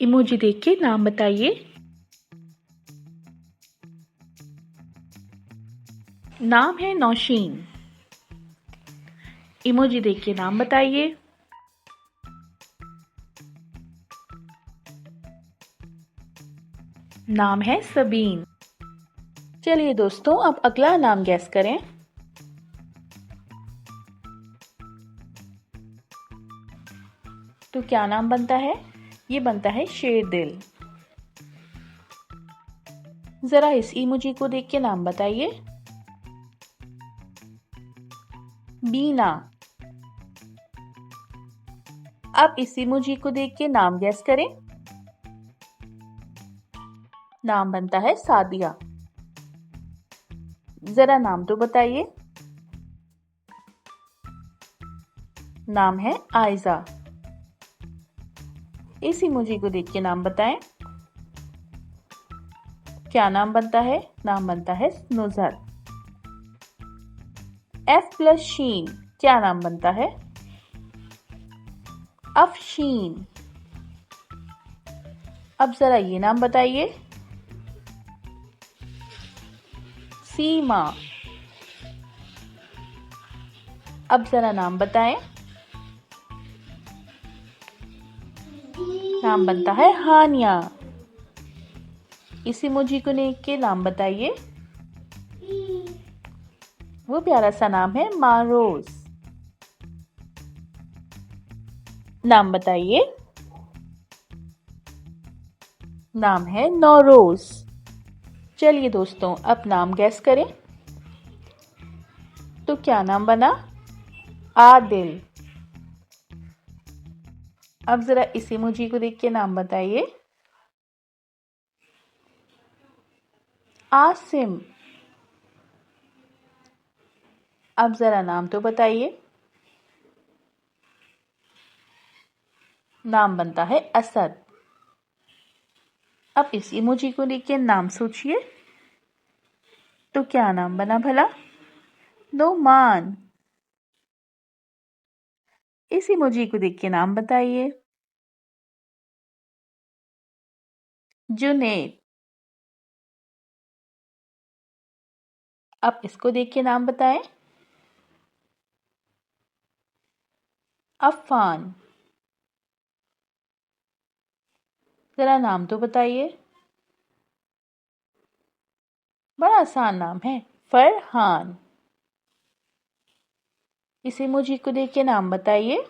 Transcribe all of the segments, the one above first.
Emoji देख के नाम बताइए। नाम है नौशीन। इमोजी देख के नाम बताइए। नाम है सबीन। चलिए दोस्तों, अब अगला नाम गैस करें। तो क्या नाम बनता है? ये बनता है शेरदिल। जरा इस इमोजी को देख के नाम बताइए। बीना। अब इस इमोजी को देख के नाम गैस करें। नाम बनता है सादिया। जरा नाम तो बताइए। नाम है आयजा। इस इमोजी को देख के नाम बताएं। क्या नाम बनता है? नाम बनता है नुज़र। F प्लस शीन क्या नाम बनता है? अफशीन। अब जरा ये नाम बताइए। सीमा। अब जरा नाम बताएं। नाम बनता है हानिया। इस इमोजी को देख के नाम बताइए। वो प्यारा सा नाम है मारोज। नाम बताइए। नाम है नौरोज। चलिए दोस्तों, अब नाम गैस करें। तो क्या नाम बना? आदिल। अब जरा इस इमोजी को देख के नाम बताइए। आसिम। अब जरा नाम तो बताइए। नाम बनता है असद। अब इस इमोजी को देख के नाम सोचिए। तो क्या नाम बना भला? नोमान। इस इमोजी को देख के नाम बताइए। जुनैद। अब इसको देख के नाम बताएं। अफ़ान। जरा नाम तो बताइए। बड़ा आसान नाम है, फरहान। इस इमोजी को देख के नाम बताइए।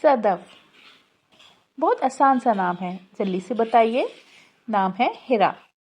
सदफ। बहुत आसान सा नाम है, जल्दी से बताइए। नाम है हिरा।